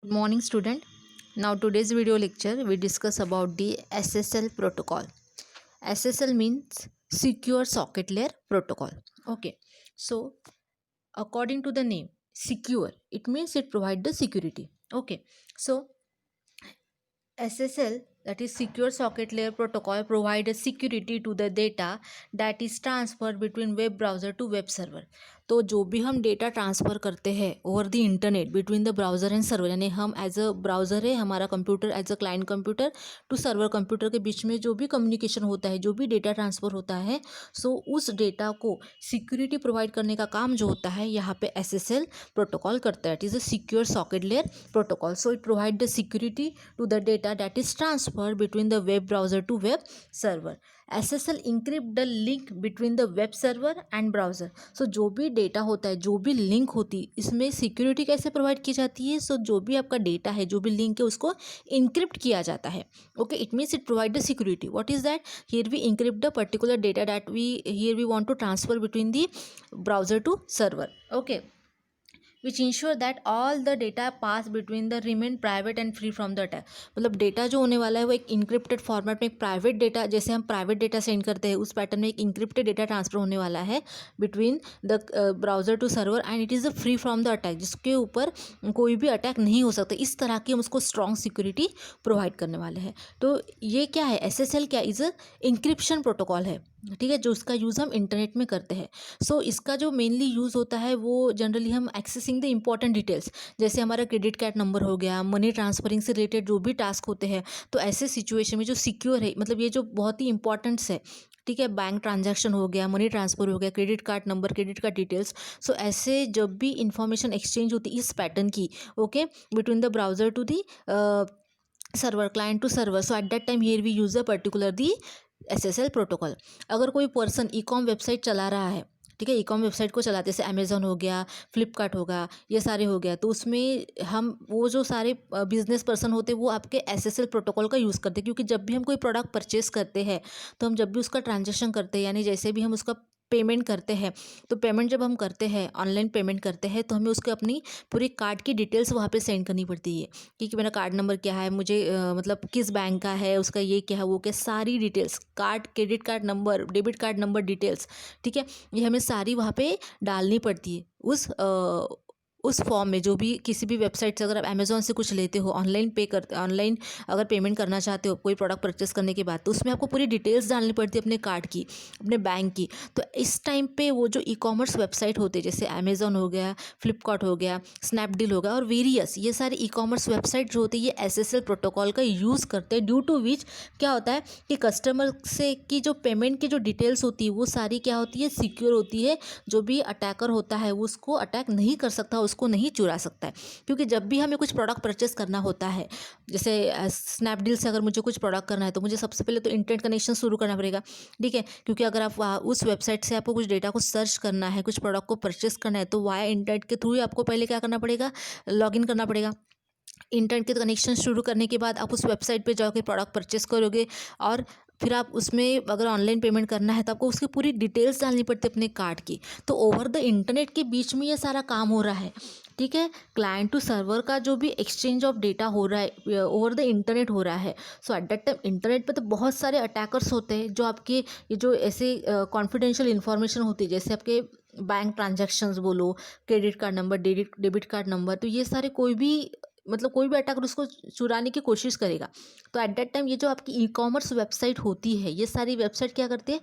Morning student. Now today's video lecture we discuss about the SSL protocol. SSL means secure socket layer protocol. Okay. So according to the name secure, it means it provides the security. Okay. So SSL, that is secure socket layer protocol, provide a security to the data that is transferred between web browser to web server. तो जो भी हम data transfer करते हैं over the internet between the browser and server, यानी हम as a browser है हमारा computer, as a client computer to server computer के बीच में जो भी कम्युनिकेशन होता है, जो भी डेटा ट्रांसफ़र होता है, सो उस डेटा को सिक्योरिटी प्रोवाइड करने का काम जो होता है यहाँ पे SSL प्रोटोकॉल करता है. It is a secure socket layer protocol. So it provide the security to the data that is transferred between the web browser to web server. SSL encrypt the link between the web server and browser. So जो भी data होता है, जो भी link होती है, इसमें security कैसे प्रोवाइड की जाती है. सो जो भी आपका डेटा है, जो भी लिंक है, उसको इनक्रिप्ट किया जाता है. Okay, it means it provide the security. What is that? Here we encrypt the particular data that we want to transfer between the browser to server. Okay, which ensure that all the data pass between the remain private and free from the attack. मतलब data जो होने वाला है वो एक encrypted format में, एक private data, जैसे हम प्राइवेट डेटा सेंड करते हैं उस पैटर्न में एक इंक्रिप्टेड डेटा ट्रांसफर होने वाला है between the browser to server, and it is a free from the attack, जिसके ऊपर कोई भी अटैक नहीं हो सकता. इस तरह की हम उसको स्ट्रॉन्ग सिक्योरिटी प्रोवाइड करने वाले हैं. तो ये क्या है? SSL क्या इज़ अ इंक्रिप्शन प्रोटोकॉल है, ठीक है, जो उसका यूज़ हम इंटरनेट में करते हैं. सो इसका जो मेनली यूज़ होता है वो जनरली हम एक्सेसिंग द इम्पॉर्टेंट डिटेल्स, जैसे हमारा क्रेडिट कार्ड नंबर हो गया, मनी ट्रांसफरिंग से रिलेटेड जो भी टास्क होते हैं, तो ऐसे सिचुएशन में जो सिक्योर है, मतलब ये जो बहुत ही इंपॉर्टेंट्स है, ठीक है, बैंक ट्रांजैक्शन हो गया, मनी ट्रांसफ़र हो गया, credit card number, credit card details. So ऐसे जब भी इंफॉर्मेशन एक्सचेंज होती है इस पैटर्न की, okay, between the browser to the server, client to server, so at that time here we use a particular the SSL protocol. अगर कोई person e com website चला रहा है, ठीक है, ई कॉम वेबसाइट को चलाते, जैसे अमेज़ॉन हो गया, फ्लिपकार्ट होगा, ये सारे हो गया, तो उसमें हम वो जो सारे बिजनेस पर्सन होते हैं वो आपके SSL प्रोटोकॉल का यूज़ करते हैं. क्योंकि जब भी हम कोई प्रोडक्ट परचेस करते हैं, तो हम जब भी उसका ट्रांजेक्शन करते हैं, यानी जैसे भी हम उसका पेमेंट करते हैं, तो पेमेंट जब हम करते हैं, ऑनलाइन पेमेंट करते हैं, तो हमें उसके अपनी पूरी कार्ड की डिटेल्स वहाँ पे सेंड करनी पड़ती है कि मेरा कार्ड नंबर क्या है, मुझे मतलब किस बैंक का है, उसका ये क्या है, वो क्या, सारी details, card, credit card number, debit card number details, ठीक है, ये हमें सारी वहाँ पे डालनी पड़ती है उस फॉर्म में. जो भी किसी भी वेबसाइट से अगर आप अमेज़ॉन से कुछ लेते हो, ऑनलाइन पे करते, ऑनलाइन अगर पेमेंट करना चाहते हो कोई प्रोडक्ट परचेस करने के बाद, तो उसमें आपको पूरी डिटेल्स डालनी पड़ती है अपने कार्ड की, अपने बैंक की. तो इस टाइम पे वो जो ई-कॉमर्स वेबसाइट होते हैं, जैसे अमेज़ॉन हो गया, फ्लिपकार्ट हो गया, स्नैपडील हो गया और वेरियस, ये सारे ई-कॉमर्स वेबसाइट जो होती है ये SSL प्रोटोकॉल का यूज़ करते हैं. ड्यू टू विच क्या होता है कि कस्टमर से की जो पेमेंट की जो डिटेल्स होती है वो सारी क्या होती है, सिक्योर होती है. जो भी अटैकर होता है वो उसको अटैक नहीं कर सकता, उसको नहीं चुरा सकता है. क्योंकि जब भी हमें कुछ प्रोडक्ट परचेस करना होता है, जैसे स्नैपडील से अगर मुझे कुछ प्रोडक्ट करना है, तो मुझे सबसे पहले तो इंटरनेट कनेक्शन शुरू करना पड़ेगा, ठीक है. क्योंकि अगर आप उस वेबसाइट से आपको कुछ डेटा को सर्च करना है, कुछ प्रोडक्ट को परचेस करना है, तो वाया इंटरनेट के थ्रू ही आपको पहले क्या करना पड़ेगा, लॉगिन करना पड़ेगा. इंटरनेट के कनेक्शन शुरू करने के बाद आप उस वेबसाइट पे जाकर प्रोडक्ट परचेस करोगे, और फिर आप उसमें अगर ऑनलाइन पेमेंट करना है तो आपको उसकी पूरी डिटेल्स डालनी पड़ती है अपने कार्ड की. तो ओवर द इंटरनेट के बीच में ये सारा काम हो रहा है, ठीक है. क्लाइंट टू सर्वर का जो भी एक्सचेंज ऑफ डेटा हो रहा है ओवर द इंटरनेट हो रहा है. सो एट दैट टाइम इंटरनेट पे तो बहुत सारे अटैकर्स होते हैं जो आपके ये जो ऐसे कॉन्फिडेंशियल इन्फॉर्मेशन होती है, जैसे आपके बैंक ट्रांजैक्शंस बोलो, credit card number, debit card number, तो ये सारे कोई भी, मतलब कोई भी अटैकर उसको चुराने की कोशिश करेगा. तो एट दैट टाइम ये जो आपकी ई-कॉमर्स वेबसाइट होती है, ये सारी वेबसाइट क्या करते हैं,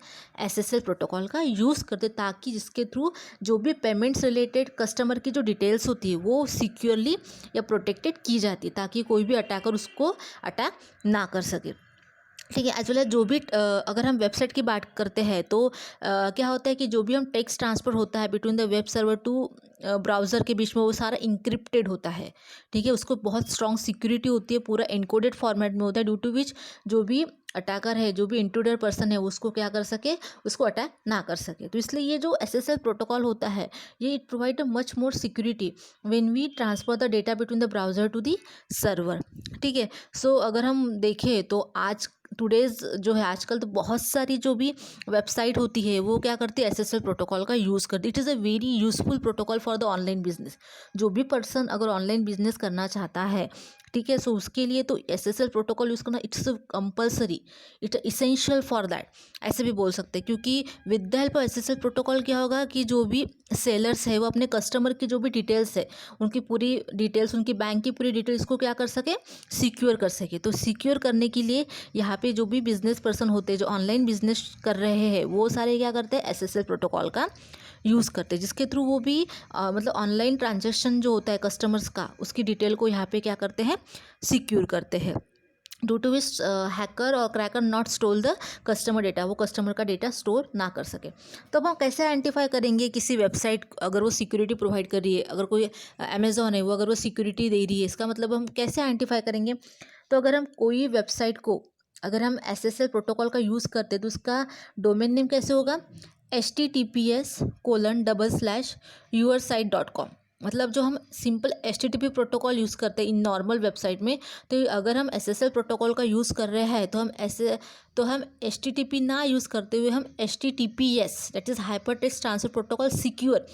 SSL प्रोटोकॉल का यूज़ करते हैं, ताकि जिसके थ्रू जो भी पेमेंट्स रिलेटेड कस्टमर की जो डिटेल्स होती है वो सिक्योरली या प्रोटेक्टेड की जाती है, ताकि कोई भी अटैकर उसको अटैक ना कर सके, ठीक है. एज वेल एज जो भी अगर हम वेबसाइट की बात करते हैं, तो क्या होता है कि जो भी हम टेक्स्ट ट्रांसफ़र होता है between the web server to browser के बीच में, वो सारा इंक्रिप्टेड होता है, ठीक है. उसको बहुत स्ट्रॉन्ग सिक्योरिटी होती है, पूरा एनकोडेड फॉर्मेट में होता है, ड्यू टू विच जो भी अटैकर है, जो भी इंट्रूडर पर्सन है, उसको क्या कर सके, उसको अटैक ना कर सके. तो इसलिए ये जो SSL प्रोटोकॉल होता है, ये it provide a much more security when we transfer the data between the browser to the server, ठीक है. सो अगर हम देखें तो आज टुडेज़ जो है आजकल तो बहुत सारी जो भी वेबसाइट होती है वो क्या करती है, एसएसएल प्रोटोकॉल का यूज़ करती है। It is a very useful protocol for the online business. जो भी पर्सन अगर ऑनलाइन बिजनेस करना चाहता है, ठीक है, सो उसके लिए तो एसएसएल प्रोटोकॉल यूज़ करना it's compulsory, it's essential for that, ऐसे भी बोल सकते हैं। क्योंकि with the help of SSL protocol क्या होगा कि जो भी सेलर्स है वो अपने कस्टमर की जो भी डिटेल्स है, उनकी पूरी डिटेल्स, उनकी बैंक की पूरी डिटेल्स को क्या कर सके, सिक्योर कर सके। तो सिक्योर करने के लिए यहाँ पे जो भी बिजनेस पर्सन होते हैं जो ऑनलाइन बिजनेस कर रहे हैं वो सारे क्या करते हैं, एसएसएल प्रोटोकॉल का यूज़ करते हैं, जिसके थ्रू वो भी मतलब ऑनलाइन ट्रांजैक्शन जो होता है कस्टमर्स का, उसकी डिटेल को यहाँ पे क्या करते हैं, सिक्योर करते हैं। ड्यू टू विच हैकर और cracker not stole the customer data, वो कस्टमर का डेटा स्टोर ना कर सके। तो अब हम कैसे आइडेंटिफाई करेंगे किसी वेबसाइट अगर वो सिक्योरिटी प्रोवाइड कर रही है, अगर कोई अमेजोन है वो अगर वो सिक्योरिटी दे रही है, इसका मतलब हम कैसे आइडेंटिफाई करेंगे। तो अगर हम कोई वेबसाइट को अगर हम एसएसएल प्रोटोकॉल का यूज़ करते हैं तो उसका डोमेन नेम कैसे होगा, https://yoursite.com। मतलब जो हम सिंपल HTTP प्रोटोकॉल यूज़ करते हैं इन नॉर्मल वेबसाइट में, तो अगर हम SSL प्रोटोकॉल का यूज़ कर रहे हैं तो हम HTTP ना यूज़ करते हुए हम HTTPS that is hyper text transfer protocol secure,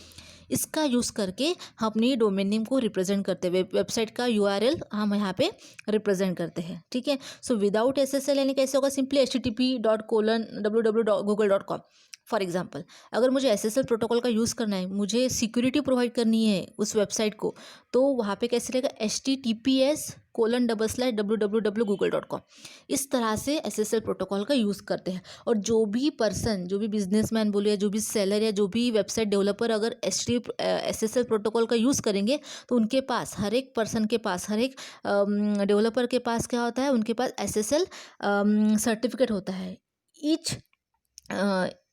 इसका यूज़ करके हम अपनी डोमेन नेम को रिप्रेजेंट करते हैं, वेबसाइट का URL हम यहाँ पे रिप्रेजेंट करते हैं। ठीक है, सो विदाउट SSL यानी कैसे होगा, सिंपली http://www.google.com। फॉर एग्जाम्पल अगर मुझे SSL प्रोटोकॉल का यूज़ करना है, मुझे सिक्योरिटी प्रोवाइड करनी है उस वेबसाइट को, तो वहाँ पे कैसे रहेगा, https://www.google.com। इस तरह से SSL प्रोटोकॉल का यूज़ करते हैं। और जो भी पर्सन, जो भी बिजनेसमैन बोले या जो भी सेलर या जो भी वेबसाइट डेवलपर अगर SSL प्रोटोकॉल का यूज़ करेंगे तो उनके पास, हर एक पर्सन के पास, हर एक डेवलपर के पास क्या होता है, उनके पास SSL सर्टिफिकेट होता है।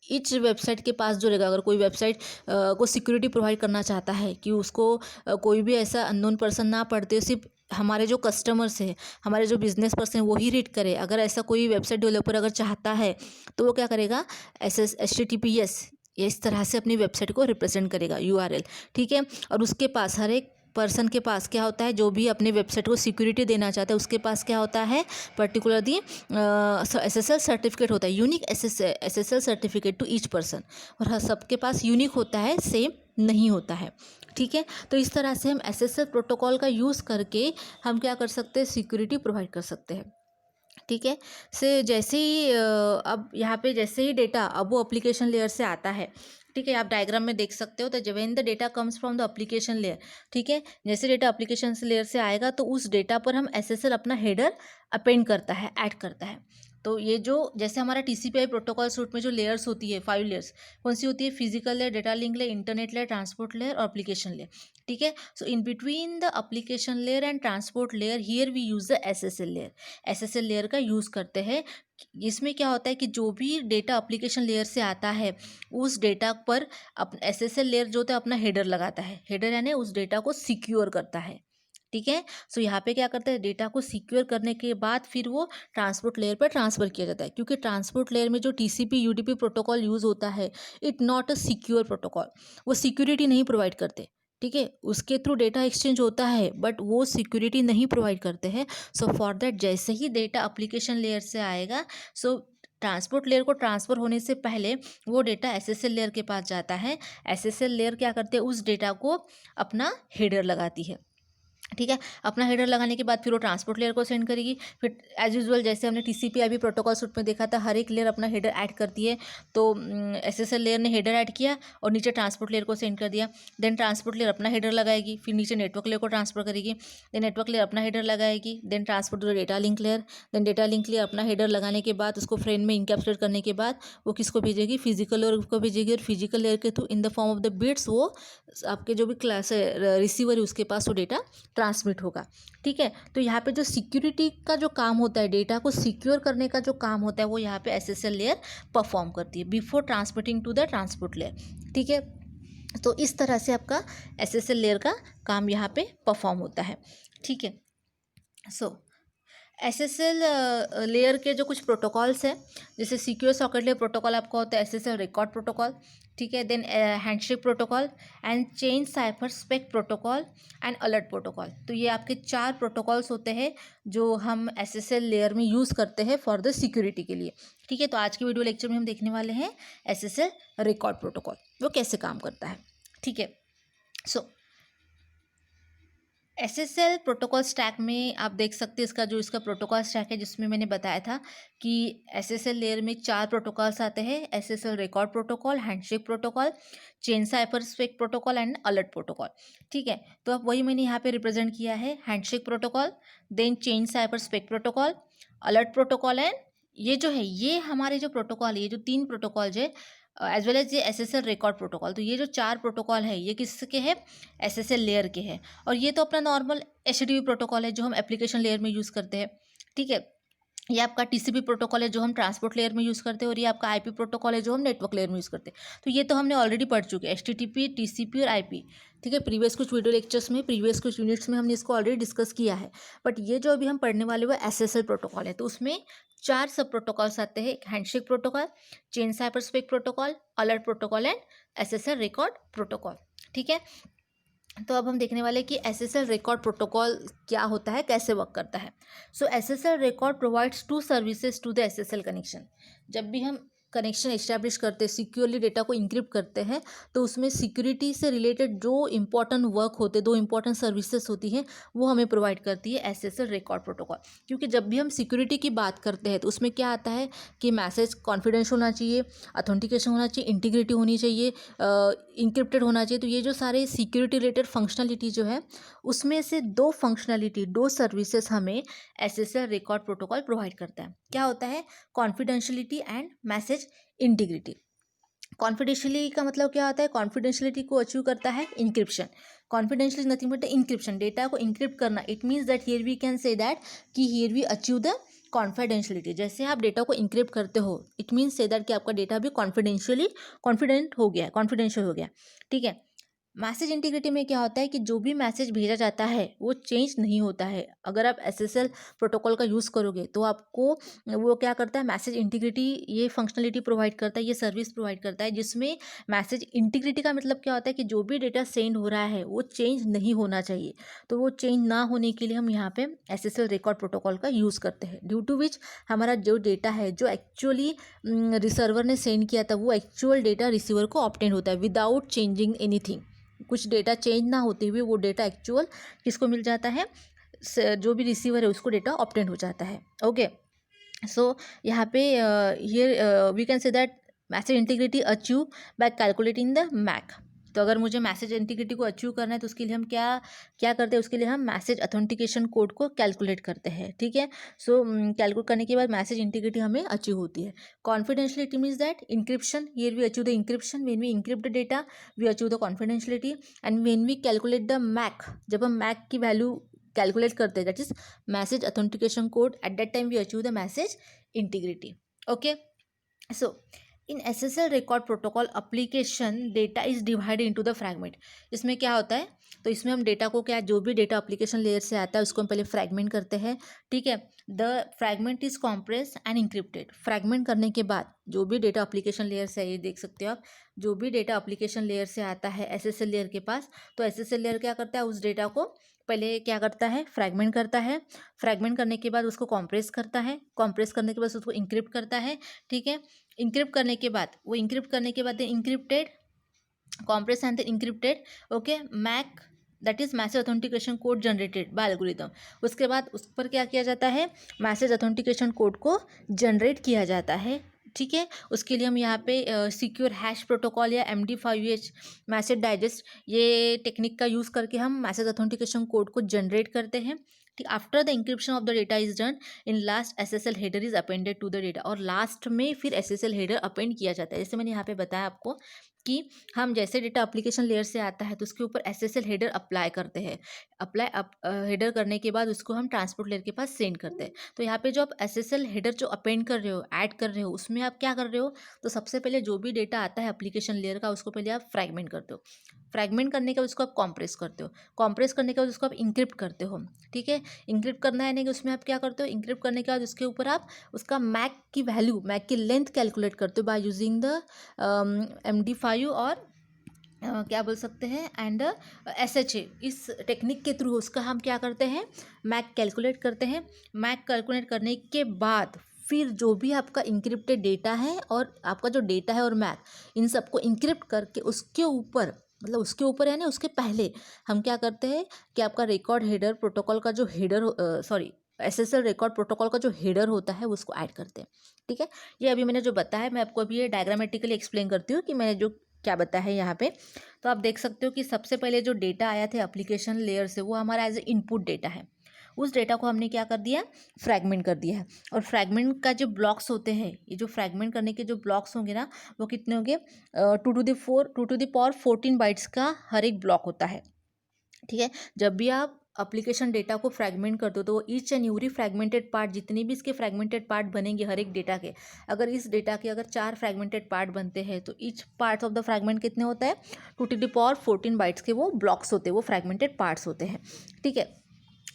ईच वेबसाइट के पास जो रहेगा, अगर कोई वेबसाइट को सिक्योरिटी प्रोवाइड करना चाहता है कि उसको कोई भी ऐसा अननोन पर्सन ना पढ़ते हो, सिर्फ हमारे जो कस्टमर्स हैं, हमारे जो बिजनेस पर्सन हैं वही रीड करे। अगर ऐसा कोई वेबसाइट डेवलपर अगर चाहता है तो वो क्या करेगा, HTTPS इस तरह से अपनी वेबसाइट को रिप्रेजेंट करेगा, URL। ठीक है, और उसके पास, हर एक पर्सन के पास क्या होता है, जो भी अपनी वेबसाइट को सिक्योरिटी देना चाहता है उसके पास क्या होता है, पर्टिकुलरली SSL सर्टिफिकेट होता है, unique SSL certificate to each person. और सबके पास यूनिक होता है, सेम नहीं होता है। ठीक है, तो इस तरह से हम SSL प्रोटोकॉल का यूज़ करके हम क्या कर सकते हैं, सिक्योरिटी प्रोवाइड कर सकते हैं। ठीक है, से जैसे ही अब यहाँ पे जैसे ही डेटा अब वो एप्लीकेशन लेयर से आता है, ठीक है, आप डायग्राम में देख सकते हो, तो when the data comes from the application layer, ठीक है, जैसे डेटा एप्लीकेशन लेयर से आएगा तो उस डेटा पर हम SSL अपना हेडर अपेंड करता है, ऐड करता है। तो ये जो जैसे हमारा TCP/IP प्रोटोकॉल सूट में जो लेयर्स होती है, 5 लेयर्स कौन सी होती है, physical layer, data link layer, internet layer, transport layer और एप्लीकेशन लेयर। ठीक है, so in between the application layer and transport layer here we use the SSL layer. SSL layer का यूज़ करते हैं। इसमें क्या होता है कि जो भी डेटा एप्लीकेशन लेयर से आता है उस डेटा पर SSL लेयर जो होता है अपना हेडर लगाता है, हेडर यानी उस डेटा को सिक्योर करता है। ठीक है, सो यहाँ पे क्या करता है, डेटा को सिक्योर करने के बाद फिर वो ट्रांसपोर्ट लेयर पर ट्रांसफ़र किया जाता है। क्योंकि ट्रांसपोर्ट लेयर में जो TCP UDP प्रोटोकॉल यूज़ होता है, it not a secure protocol, वो सिक्योरिटी नहीं प्रोवाइड करते। ठीक है, उसके थ्रू डेटा एक्सचेंज होता है बट वो सिक्योरिटी नहीं प्रोवाइड करते हैं। सो फॉर दैट जैसे ही डेटा एप्लीकेशन लेयर से आएगा, सो ट्रांसपोर्ट लेयर को ट्रांसफ़र होने से पहले वो डेटा SSL लेयर के पास जाता है। SSL लेयर क्या करते हैं, उस डेटा को अपना हेडर लगाती है। ठीक है, अपना हेडर लगाने के बाद फिर वो ट्रांसपोर्ट लेयर को सेंड करेगी। फिर एज यूजुअल जैसे हमने TCP/IP प्रोटोकॉल सूट में देखा था, हर एक लेयर अपना हेडर ऐड करती है। तो SSL लेयर ने हेडर ऐड किया और नीचे ट्रांसपोर्ट लेयर को सेंड कर दिया। देन ट्रांसपोर्ट लेयर अपना हेडर लगाएगी, फिर नीचे नेटवर्क लेयर को ट्रांसफर करेगी। देन नेटवर्क लेयर अपना हेडर लगाएगी, then transport to data link layer. Then data link layer अपना हेडर लगाने के बाद उसको फ्रेम में इनकैप्सुलेट करने के बाद वो किसको भेजेगी, फिजिकल लेयर को भेजेगी। और फिजिकल लेयर के through in the form of the bits वो आपके जो भी क्लास रिसीवर है उसके पास वो डेटा ट्रांसमिट होगा। ठीक है, तो यहाँ पे जो सिक्योरिटी का जो काम होता है, डेटा को सिक्योर करने का जो काम होता है, वो यहाँ पे SSL लेयर परफॉर्म करती है before transmitting to the transport layer. ठीक है, तो इस तरह से आपका SSL लेयर का काम यहाँ पे परफॉर्म होता है। ठीक है, सो एसएसएल लेयर के जो कुछ प्रोटोकॉल्स हैं, जैसे सिक्योर सॉकेट लेयर प्रोटोकॉल आपका होता है एसएसएल रिकॉर्ड प्रोटोकॉल, ठीक है। Then handshake protocol and change cipher spec protocol and alert protocol. तो ये आपके 4 प्रोटोकॉल्स होते हैं जो हम एसएसएल लेयर में यूज़ करते हैं फॉर द सिक्योरिटी के लिए, ठीक है। तो आज के वीडियो लेक्चर में हम देखने वाले हैं एसएसएल रिकॉर्ड प्रोटोकॉल, वो कैसे काम करता है, ठीक है। सो एसएसएल प्रोटोकॉल स्टैक में आप देख सकते हैं इसका प्रोटोकॉल स्टैक है, जिसमें मैंने बताया था कि एसएसएल लेयर में 4 प्रोटोकॉल्स आते हैं, SSL record protocol, handshake protocol, change cipher spec protocol and alert protocol, ठीक है। तो अब वही मैंने यहाँ पे रिप्रेजेंट किया है, handshake protocol, then change cipher spec protocol, alert protocol and ये जो है ये हमारे जो प्रोटोकॉल है, ये जो 3 प्रोटोकॉल है एज वेल एज ये एसएसएल रिकॉर्ड प्रोटोकॉल। तो ये जो 4 प्रोटोकॉल है ये किसके हैं, एसएसएल लेयर के हैं। और ये तो अपना नॉर्मल एचटीटीपी प्रोटोकॉल है जो हम एप्लीकेशन लेयर में यूज़ करते हैं, ठीक है। ये आपका टीसीपी प्रोटोकॉल है जो हम ट्रांसपोर्ट लेयर में यूज़ करते हैं, और ये आपका आईपी प्रोटोकॉल है जो हम नेटवर्क लेयर में यूज़ करते हैं। तो ये तो हमने ऑलरेडी पढ़ चुके हैं, एचटीटीपी, टीसीपी और आईपी, ठीक है। प्रीवियस कुछ वीडियो लेक्चर्स में, प्रीवियस कुछ यूनिट्स में हमने इसको ऑलरेडी डिस्कस किया है। बट ये जो अभी हम पढ़ने वाले वो एसएसएल प्रोटोकॉल है। तो उसमें 4 सब प्रोटोकॉल्स आते हैं, handshake protocol, change cipher spec protocol, alert protocol and SSL record protocol, ठीक है। तो अब हम देखने वाले कि एसएसएल रिकॉर्ड प्रोटोकॉल क्या होता है, कैसे वर्क करता है। So SSL record provides 2 services to the SSL connection. जब भी हम कनेक्शन एस्टैब्लिश करते हैं, सिक्योरली डेटा को इंक्रिप्ट करते हैं, तो उसमें सिक्योरिटी से रिलेटेड जो इंपॉर्टेंट वर्क होते हैं, 2 इंपॉर्टेंट सर्विसेज होती हैं, वो हमें प्रोवाइड करती है एसएसएल रिकॉर्ड प्रोटोकॉल। क्योंकि जब भी हम सिक्योरिटी की बात करते हैं तो उसमें क्या आता है कि मैसेज कॉन्फिडेंशियल होना चाहिए, ऑथेंटिकेशन होना चाहिए, इंटीग्रिटी होनी चाहिए, इंक्रिप्टेड होना चाहिए। तो ये जो सारे सिक्योरिटी रिलेटेड फंक्शनलिटी जो है, उसमें से 2 फंक्शनलिटी, 2 सर्विसेज हमें एसएसएल रिकॉर्ड प्रोटोकॉल प्रोवाइड करता है। क्या होता है, confidentiality and message integrity. Confidentiality का मतलब क्या होता है, कॉन्फिडेंशियलिटी को अचीव करता है encryption. Confidential is nothing but encryption, data को इंक्रिप्ट करना। It means that here we can say that कि here we achieve the confidentiality. जैसे आप डेटा को इंक्रिप्ट करते हो, इट मीन्स से दैट कि आपका डेटा भी कॉन्फिडेंशियल हो गया, ठीक है। मैसेज इंटीग्रिटी में क्या होता है कि जो भी मैसेज भेजा जाता है वो चेंज नहीं होता है। अगर आप एसएसएल प्रोटोकॉल का यूज़ करोगे तो आपको वो क्या करता है, मैसेज इंटीग्रिटी ये फंक्शनलिटी प्रोवाइड करता है, ये सर्विस प्रोवाइड करता है, जिसमें मैसेज इंटीग्रिटी का मतलब क्या होता है कि जो भी डेटा सेंड हो रहा है वो चेंज नहीं होना चाहिए। तो वो चेंज ना होने के लिए हम यहाँ पे एसएसएल रिकॉर्ड प्रोटोकॉल का यूज़ करते हैं, ड्यू टू विच हमारा जो डेटा है जो एक्चुअली रिसीवर ने सेंड किया था वो एक्चुअल डेटा रिसीवर को ऑब्टेन होता है विदाउट चेंजिंग एनीथिंग। कुछ डेटा चेंज ना होते हुए वो डेटा एक्चुअल किसको मिल जाता है, जो भी रिसीवर है उसको डेटा ऑब्टेन हो जाता है। ओके, सो यहाँ पे here we can say that message integrity achieve by calculating the MAC. तो अगर मुझे मैसेज इंटीग्रिटी को अचीव करना है तो उसके लिए हम क्या क्या करते हैं, उसके लिए हम मैसेज ऑथेंटिकेशन कोड को कैलकुलेट करते हैं, ठीक है। सो कैलकुलेट करने के बाद मैसेज इंटीग्रिटी हमें अचीव होती है। Confidentiality means that encryption, here we achieve the encryption, when we encrypt the data we achieve the confidentiality, and when we calculate the MAC, जब हम मैक की वैल्यू कैलकुलेट करते हैं, that is message authentication code, at that time we achieve the message integrity. Okay, so in SSL record protocol application data is divided into the fragment. इसमें क्या होता है, तो इसमें हम डेटा को क्या, जो भी डेटा एप्लीकेशन लेयर से आता है उसको हम पहले फ्रैगमेंट करते हैं, ठीक है। The fragment is compress and encrypted. Fragment करने के बाद जो भी डेटा एप्लीकेशन लेयर से, ये देख सकते हो आप, जो भी डेटा एप्लीकेशन लेयर से आता है एसएसएल लेयर के पास, तो एसएसएल लेयर क्या करता है, उस डेटा को पहले क्या करता है, फ्रैगमेंट करता है। फ्रैगमेंट करने के बाद उसको कॉम्प्रेस करता है, कॉम्प्रेस करने के बाद उसको इंक्रिप्ट करता है, ठीक है। इंक्रिप्ट करने के बाद encrypted, compress and encrypted, okay, MAC that is message authentication code generated by algorithm. उसके बाद उस पर क्या किया जाता है, मैसेज ऑथेंटिकेशन कोड को जनरेट किया जाता है, ठीक है। उसके लिए हम यहाँ पे सिक्योर हैश प्रोटोकॉल या MD5H मैसेज डाइजेस्ट, ये टेक्निक का यूज़ करके हम मैसेज ऑथेंटिकेशन कोड को जनरेट करते हैं, ठीक। After the encryption of the data is done, in last SSL header is appended to the data, और लास्ट में फिर एसएसएल हेडर अपेंड किया जाता है। जैसे मैंने यहाँ पे बताया आपको कि हम जैसे डेटा एप्लीकेशन लेयर से आता है तो उसके ऊपर एसएसएल हेडर अप्लाई करते हैं, हेडर करने के बाद उसको हम ट्रांसपोर्ट लेयर के पास सेंड करते हैं। तो यहाँ पे जो आप एसएसएल हेडर जो अपेंड कर रहे हो, ऐड कर रहे हो, उसमें आप क्या कर रहे हो, तो सबसे पहले जो भी डेटा आता है एप्लीकेशन लेयर का उसको पहले आप फ्रैगमेंट करते हो। फ्रैगमेंट करने के बाद उसको आप कॉम्प्रेस करते हो, कॉम्प्रेस करने के बाद उसको आप इंक्रिप्ट करते हो, ठीक है। इंक्रिप्ट करना है नहीं कि उसमें आप क्या करते हो, इंक्रिप्ट करने के बाद उसके ऊपर आप उसका मैक की वैल्यू, मैक की लेंथ कैलकुलेट करते हो बाय यूजिंग द MD5 और क्या बोल सकते हैं एंड SHA। इस टेक्निक के थ्रू उसका हम क्या करते हैं, मैक कैलकुलेट करते हैं। मैक कैलकुलेट करने के बाद फिर जो भी आपका इंक्रिप्टेड डेटा है और आपका जो डेटा है और मैक, इन सबको इंक्रिप्ट करके उसके ऊपर, मतलब उसके ऊपर यानी उसके पहले हम क्या करते हैं कि आपका रिकॉर्ड हेडर प्रोटोकॉल का जो हेडर SSL रिकॉर्ड प्रोटोकॉल का जो हेडर होता है उसको ऐड करते हैं, ठीक है। ये अभी मैंने जो बताया, मैं आपको अभी ये डायग्रामेटिकली एक्सप्लेन करती हूँ कि मैंने जो क्या बताया है यहाँ पे। तो आप देख सकते हो कि सबसे पहले जो डेटा आया था एप्लीकेशन लेयर से, वो हमारा एज ए इनपुट डेटा है। उस डेटा को हमने क्या कर दिया, फ्रैगमेंट कर दिया है। और फ्रैगमेंट का जो ब्लॉक्स होते हैं, ये जो फ्रैगमेंट करने के जो ब्लॉक्स होंगे ना, वो कितने होंगे, 2 to the power 14 बाइट्स का हर एक ब्लॉक होता है, ठीक है। जब भी आप एप्लीकेशन डेटा को फ्रैगमेंट करते हो तो each and every fragmented part, जितने भी इसके फ्रैगमेंटेड पार्ट बनेंगे हर एक डेटा के, अगर इस डेटा के अगर 4 फ्रैगमेंटेड पार्ट बनते हैं तो each part of the fragment कितने होता है, 2 to the power 14 बाइट्स के वो ब्लॉक्स होते हैं, वो फ्रैगमेंटेड पार्ट्स होते हैं, ठीक है।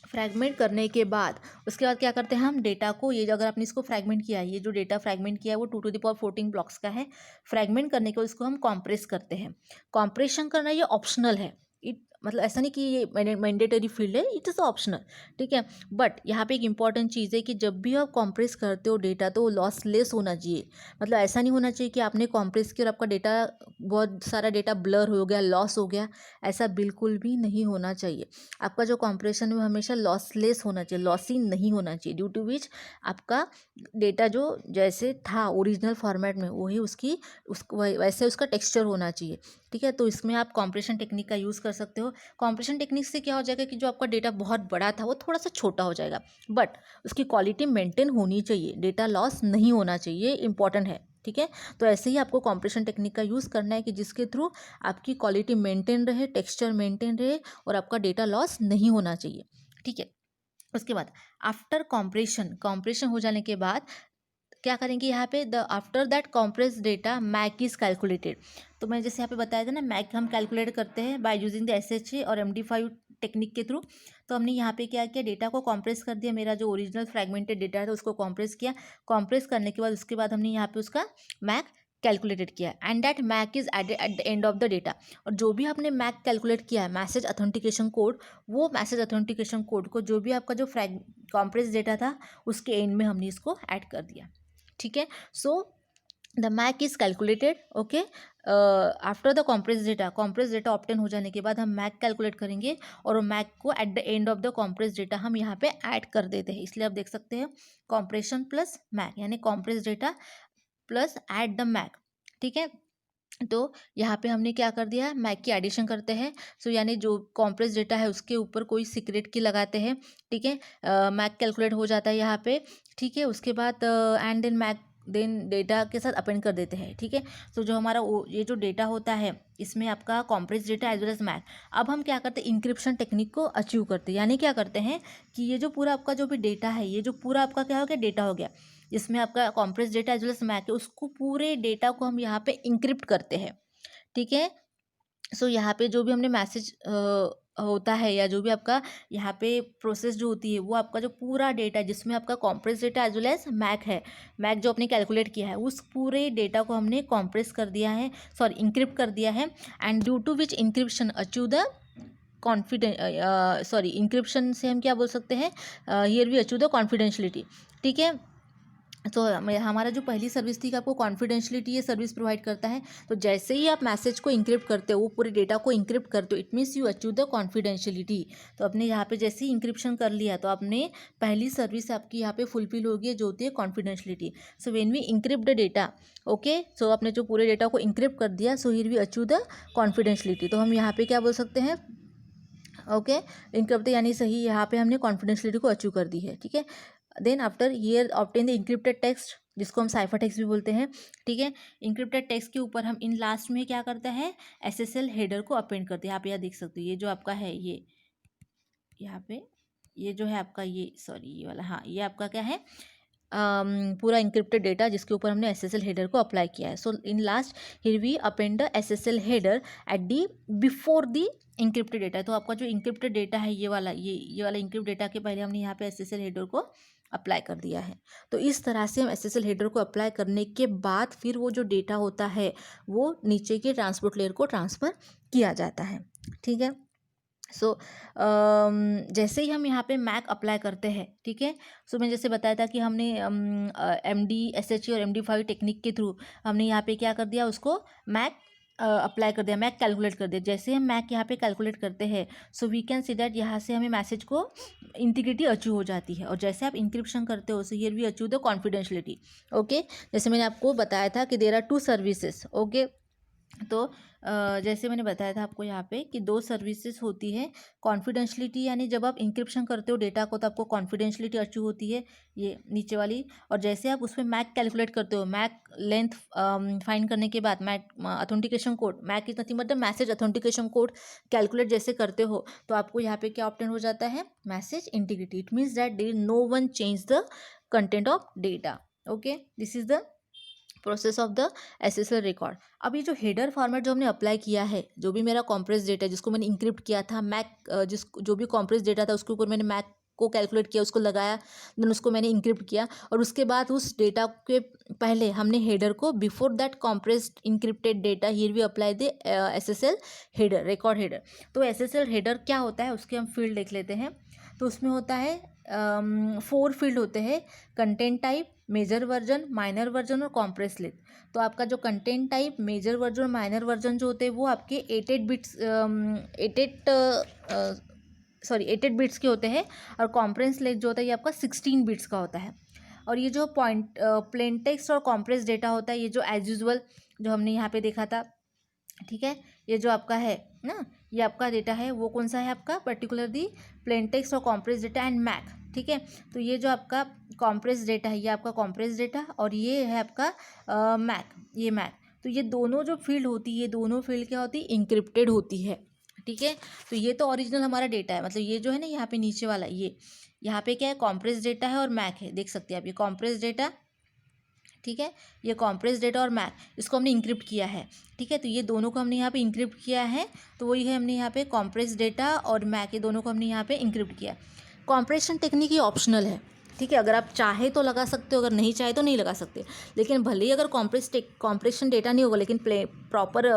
फ्रैगमेंट करने के बाद उसके बाद क्या करते हैं हम, डेटा को, ये अगर आपने इसको फ्रैगमेंट किया है, ये जो डेटा फ्रैगमेंट किया है वो 2 to the power 14 ब्लॉक्स का है। फ्रैगमेंट करने के बाद उसको हम कॉम्प्रेस करते हैं। कॉम्प्रेशन करना ये ऑप्शनल है, इट मतलब ऐसा नहीं कि ये मैंडेटरी फील्ड है, इट इज़ ऑप्शनल, ठीक है। बट यहाँ पे एक इंपॉर्टेंट चीज़ है कि जब भी आप कॉम्प्रेस करते हो डेटा तो लॉस लेस होना चाहिए। मतलब ऐसा नहीं होना चाहिए कि आपने कॉम्प्रेस किया और आपका डेटा, बहुत सारा डेटा ब्लर हो गया, लॉस हो गया, ऐसा बिल्कुल भी नहीं होना चाहिए। आपका जो कॉम्प्रेशन है वो हमेशा लॉसलेस होना चाहिए, लॉसी नहीं होना चाहिए, ड्यू टू विच आपका डेटा जो जैसे था ओरिजिनल फॉर्मेट में वही वैसे उसका टेक्सचर होना चाहिए, ठीक है। तो इसमें आप कॉम्प्रेशन टेक्निक का यूज़ कर सकते हो। कॉम्प्रेशन टेक्निक से क्या हो जाएगा कि जो आपका डेटा बहुत बड़ा था वो थोड़ा सा छोटा हो जाएगा, बट उसकी क्वालिटी मेंटेन होनी चाहिए, डेटा लॉस नहीं होना चाहिए, इंपॉर्टेंट है, ठीक है। तो ऐसे ही आपको कॉम्प्रेशन टेक्निक का यूज़ करना है कि जिसके थ्रू आपकी क्वालिटी मेंटेन रहे, टेक्सचर मेंटेन रहे और आपका डेटा लॉस नहीं होना चाहिए, ठीक है। उसके बाद आफ्टर कॉम्प्रेशन हो जाने के बाद क्या करेंगे, यहाँ पे the after that compress data MAC is calculated. तो मैंने जैसे यहाँ पे बताया था ना, मैक हम कैलकुलेट करते हैं बाय यूजिंग द SHA और MD5 टेक्निक के थ्रू। तो हमने यहाँ पे क्या किया, डेटा को कॉम्प्रेस कर दिया, मेरा जो ओरिजिनल फ्रैगमेंटेड डेटा था उसको कॉम्प्रेस किया। कॉम्प्रेस करने के बाद उसके बाद हमने यहाँ पे उसका मैक कैलकुलेटेड किया and that MAC is added at the end of the data. और जो भी आपने मैक कैलकुलेट किया है, मैसेज अथेंटिकेशन कोड, वो मैसेज अथेंटिकेशन कोड को जो भी आपका जो कॉम्प्रेस डेटा था उसके एंड में हमने इसको ऐड कर दिया, ठीक है। So the MAC is calculated, okay. After the compress data obtain हो जाने के बाद हम मैक कैलकुलेट करेंगे और मैक को eight the end of the compress data हम यहाँ पे ऐड कर देते हैं। इसलिए आप देख सकते हैं कॉम्प्रेशन प्लस मैक यानी compress data plus add the MAC, ठीक है। तो यहाँ पे हमने क्या कर दिया, मैक की एडिशन करते हैं। सो यानी जो कॉम्प्रेस डेटा है उसके ऊपर कोई सीक्रेट की लगाते हैं, ठीक है। मैक कैलकुलेट हो जाता है यहाँ पे, ठीक है। उसके बाद and then MAC then data के साथ अपेंड कर देते हैं, ठीक है। तो जो हमारा ये जो डेटा होता है इसमें आपका compress data as well as MAC. अब हम क्या करते हैं, इंक्रिप्शन टेक्निक को अचीव करते हैं। यानी क्या करते हैं कि ये जो पूरा आपका जो भी डेटा है, ये जो पूरा आपका क्या हो गया, डेटा हो गया, जिसमें आपका compress data as well as MAC है, उसको पूरे डेटा को हम यहाँ पे इंक्रिप्ट करते हैं, ठीक है। सो यहाँ पे जो भी हमने मैसेज होता है या जो भी आपका यहाँ पे प्रोसेस जो होती है, वो आपका जो पूरा डेटा जिसमें आपका compress data as well as MAC है, मैक जो आपने कैलकुलेट किया है, उस पूरे डेटा को हमने कॉम्प्रेस कर दिया है, सॉरी इंक्रिप्ट कर दिया है। And due to which encryption achieve the encryption से हम क्या बोल सकते हैं, here we achieve the confidentiality, ठीक है। तो हमारा जो पहली सर्विस थी कि आपको कॉन्फिडेंशियलिटी ये सर्विस प्रोवाइड करता है। तो जैसे ही आप मैसेज को इंक्रिप्ट करते हो, वो पूरे डेटा को इंक्रिप्ट करते हो, it means you achieve the confidentiality. तो आपने यहाँ पे जैसे ही इंक्रिप्शन कर लिया तो आपने पहली सर्विस आपकी यहाँ पे फुलफिल होगी, जो होती है confidentiality. So when we encrypt the data, okay, so आपने जो पूरे डेटा को इंक्रिप्ट कर दिया, so here we achieve the confidentiality. तो हम यहाँ पे क्या बोल सकते हैं, ओके, इंक्रिप्ट यानी सही, यहाँ पे हमने कॉन्फिडेंशियलिटी को अचीव कर दी है, ठीक है। Then after here obtain the encrypted text, जिसको हम साइफर टेक्स्ट भी बोलते हैं, ठीक है। इंक्रिप्टेड टेक्स्ट के ऊपर हम इन लास्ट में क्या करते हैं, SSL हेडर को अपेंड करते हैं। आप यहाँ देख सकते हो, ये जो आपका है, ये यहाँ पे ये जो है आपका, ये सॉरी ये वाला, हाँ, ये आपका क्या है, पूरा इंक्रिप्टेड डेटा जिसके ऊपर हमने एस एस एल हेडर को अप्लाई किया है. So in last here we append the S S L header at the before the encrypted data. तो आपका जो इंक्रिप्टेड डेटा है ये वाला इंक्रिप्ट डेटा के पहले हमने यहाँ पे एस एस एल हेडर को अप्लाई कर दिया है. तो इस तरह से हम एस एस एल हेडर को अप्लाई करने के बाद फिर वो जो डेटा होता है वो नीचे के ट्रांसपोर्ट लेयर को ट्रांसफ़र किया जाता है. ठीक है. सो जैसे ही हम यहाँ पे मैक अप्लाई करते हैं, ठीक है. सो मैं जैसे बताया था कि हमने MD-SHE और MD5 टेक्निक के थ्रू हमने यहाँ पे क्या कर दिया, उसको मैक अप्लाई कर दिया, मैक कैलकुलेट कर दिया. जैसे हम मैक यहाँ पे कैलकुलेट करते हैं, so we can see that यहाँ से हमें मैसेज को इंटीग्रिटी अचीव हो जाती है. और जैसे आप इंक्रिप्शन करते हो, so here we achieve the confidentiality. Okay. जैसे मैंने आपको बताया था कि देयर आर 2 सर्विसेज. ओके. तो जैसे मैंने बताया था आपको यहाँ पे कि 2 सर्विसेज होती है. कॉन्फिडेंशियलिटी यानी जब आप इंक्रिप्शन करते हो डेटा को तो आपको कॉन्फिडेंशियलिटी अचीव होती है, ये नीचे वाली. और जैसे आप उसमें मैक कैलकुलेट करते हो, मैक लेंथ फाइंड करने के बाद MAC authentication code, MAC is nothing but the message authentication code calculate जैसे करते हो तो आपको यहाँ पे क्या ऑब्टेन हो जाता है, message integrity. It means that there no one change the content of data. Okay. This is the process of the SSL record. अब ये जो हेडर फॉर्मेट जो हमने अप्लाई किया है, जो भी मेरा कॉम्प्रेस डेटा जिसको मैंने इंक्रिप्ट किया था, मैक जो भी कॉम्प्रेस डेटा था उसके ऊपर मैंने मैक को कैलकुलेट किया, उसको लगाया, देन उसको मैंने इंक्रिप्ट किया. और उसके बाद उस डेटा के पहले हमने हेडर को before that compressed encrypted data here we apply the SSL header, record header. तो SSL हेडर क्या होता है उसके हम फील्ड देख लेते हैं. तो उसमें होता है 4 फील्ड होते हैं, content type, major version, minor version और कॉम्प्रेस लेंथ. तो आपका जो कंटेंट टाइप, मेजर वर्जन और माइनर वर्जन जो होते हैं वो आपके 8 बिट्स के होते हैं. और कॉम्प्रेस लेंथ जो होता है ये आपका 16 बिट्स का होता है. और ये जो प्लेन टेक्स्ट और कॉम्प्रेस डेटा होता है, ये जो एज यूजुअल जो हमने यहाँ पे देखा था, ठीक है, ये जो आपका है ना, ये आपका डेटा है वो कौन सा है आपका, पर्टिकुलर दी प्लेन टेक्स्ट और कॉम्प्रेस डेटा एंड मैक. ठीक है. तो ये जो आपका कॉम्प्रेस डेटा है ये आपका कॉम्प्रेस डेटा और ये है आपका मैक, ये मैक. तो ये दोनों जो फील्ड होती है, ये दोनों फील्ड क्या होती है, इंक्रिप्टेड होती है. ठीक है. तो ये तो ओरिजिनल हमारा डेटा है, मतलब ये जो है ना यहाँ पे नीचे वाला, ये यहाँ पे क्या है, कॉम्प्रेस डेटा है और मैक है. देख सकते हैं आप, ये कॉम्प्रेस डेटा, ठीक है, ये कॉम्प्रेस डेटा और मैक, इसको हमने इंक्रिप्ट किया है. ठीक है. तो ये दोनों को हमने यहाँ पे इंक्रिप्ट किया है. तो वही है, हमने यहाँ पे कॉम्प्रेस डेटा और मैक, ये दोनों को हमने यहाँ पे इंक्रिप्ट किया. कॉम्प्रेशन टेक्निक ये ऑप्शनल है. ठीक है. अगर आप चाहे तो लगा सकते हो, अगर नहीं चाहे तो नहीं लगा सकते. लेकिन भले ही अगर कॉम्प्रेशन डेटा नहीं होगा, लेकिन प्रॉपर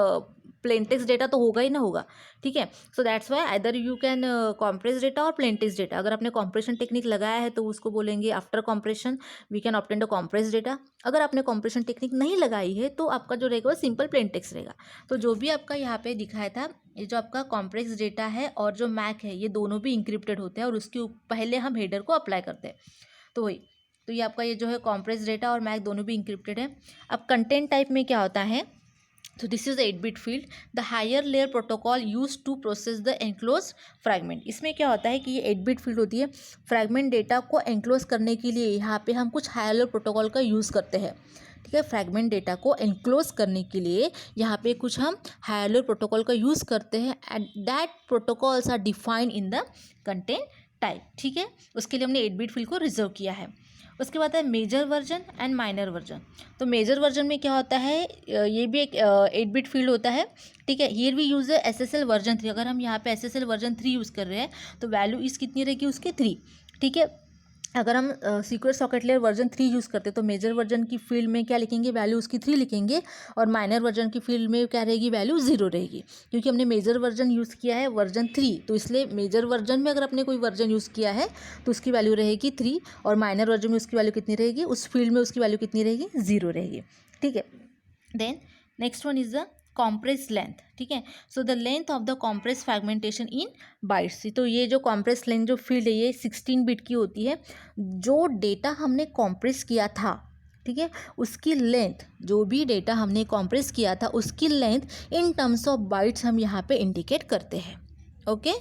प्लेन टेक्स्ट डेटा तो होगा ही ना होगा. ठीक है. So that's why either you can compress data और प्लेन टेक्स्ट डेटा. अगर आपने कॉम्प्रेशन टेक्निक लगाया है तो उसको बोलेंगे after compression we can obtain the compress data. अगर आपने कॉम्प्रेशन टेक्निक नहीं लगाई है तो आपका जो रहेगा वो सिंपल प्लेन टेक्स्ट रहेगा. तो जो भी आपका यहाँ पे दिखाया था, ये जो आपका कॉम्प्रेस डेटा है और जो मैक है ये दोनों भी इंक्रिप्टेड होते हैं और उसके पहले हम हेडर को अप्लाई करते हैं. तो वही, तो ये आपका ये जो है कॉम्प्रेस डेटा और मैक दोनों भी इंक्रिप्टेड है. अब कंटेंट टाइप में क्या होता है, तो this is the 8-bit field, the higher layer protocol use to process the enclose fragment. इसमें क्या होता है कि ये 8-bit फील्ड होती है. फ्रैगमेंट डेटा को एनक्लोज करने के लिए यहाँ पे हम कुछ हायर लेयर प्रोटोकॉल का यूज़ करते हैं. ठीक है. फ्रैगमेंट डेटा को एनक्लोज करने के लिए यहाँ पे कुछ हम हायर लेयर प्रोटोकॉल का यूज़ करते हैं and that protocols are defined in the content type. ठीक है. उसके लिए हमने 8-bit फील्ड को रिजर्व किया है. उसके बाद है major version and minor version. तो मेजर वर्जन में क्या होता है, ये भी एक 8-bit फील्ड होता है. ठीक है. Here we use SSL version 3. अगर हम यहाँ पे SSL वर्जन 3 यूज़ कर रहे हैं तो वैल्यू इस कितनी रहेगी, उसके 3. ठीक है. अगर हम secret socket layer version 3 use करते हैं तो मेजर वर्जन की फील्ड में क्या लिखेंगे, वैल्यू उसकी 3 लिखेंगे. और माइनर वर्जन की फील्ड में क्या रहेगी, वैल्यू 0 रहेगी. क्योंकि हमने मेजर वर्जन यूज़ किया है वर्जन 3, तो इसलिए मेजर वर्जन में अगर आपने कोई वर्जन यूज़ किया है तो उसकी वैल्यू रहेगी 3 और माइनर वर्जन में उसकी वैल्यू कितनी रहेगी, उस फील्ड में उसकी वैल्यू कितनी रहेगी, 0 रहेगी. ठीक है. Then next one is the compress length. ठीक है. So the length of the compress fragmentation in bytes. तो ये जो कॉम्प्रेस लेंथ जो फील्ड है ये 16-bit की होती है. जो डेटा हमने कॉम्प्रेस किया था, ठीक है, उसकी लेंथ, जो भी डेटा हमने कॉम्प्रेस किया था उसकी length in terms of bytes हम यहाँ पे इंडिकेट करते हैं. Okay.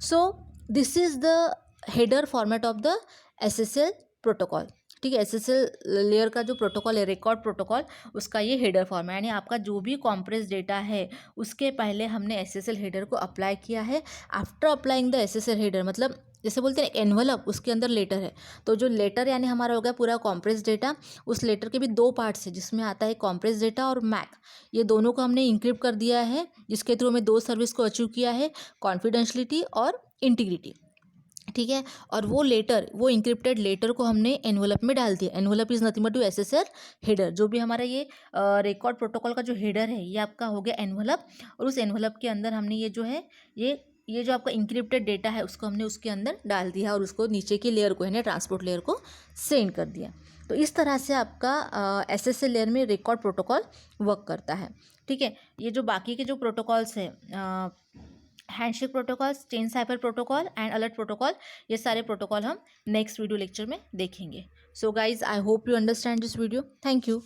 So this is the header format of the SSL protocol. ठीक है. SSL लेयर का जो प्रोटोकॉल है, रिकॉर्ड प्रोटोकॉल, उसका ये हेडर फॉर्म है. यानी आपका जो भी कॉम्प्रेस डेटा है उसके पहले हमने SSL हेडर को अप्लाई किया है. After applying the SSL header, मतलब जैसे बोलते हैं एनवलप, उसके अंदर लेटर है। तो जो लेटर यानी हमारा हो गया पूरा कॉम्प्रेस डेटा, उस लेटर के भी दो पार्ट्स है जिसमें आता है कॉम्प्रेस डेटा और मैक, ये दोनों को हमने इंक्रिप्ट कर दिया है, जिसके थ्रू हमें दो सर्विस को अचीव किया है, कॉन्फिडेंशियलिटी और इंटीग्रिटी। ठीक है, और वो लेटर, वो इंक्रिप्टेड लेटर को हमने एनवलप में डाल दिया। Envelope is nothing but to SSL header. जो भी हमारा ये रिकॉर्ड प्रोटोकॉल का जो हेडर है ये आपका हो गया एनवलप, और उस एनवलप के अंदर हमने ये जो है ये जो आपका इंक्रिप्टेड डेटा है उसको हमने उसके अंदर डाल दिया और उसको नीचे की लेयर को है ना ट्रांसपोर्ट लेयर को सेंड कर दिया। तो इस तरह से आपका एसएसएल लेयर में रिकॉर्ड प्रोटोकॉल वर्क करता है। ठीक है, ये जो बाकी के जो प्रोटोकॉल्स है, handshake protocols, chain cipher protocol and alert protocol, ये सारे प्रोटोकॉल हम नेक्स्ट वीडियो लेक्चर में देखेंगे। So guys, I hope you understand this video. Thank you.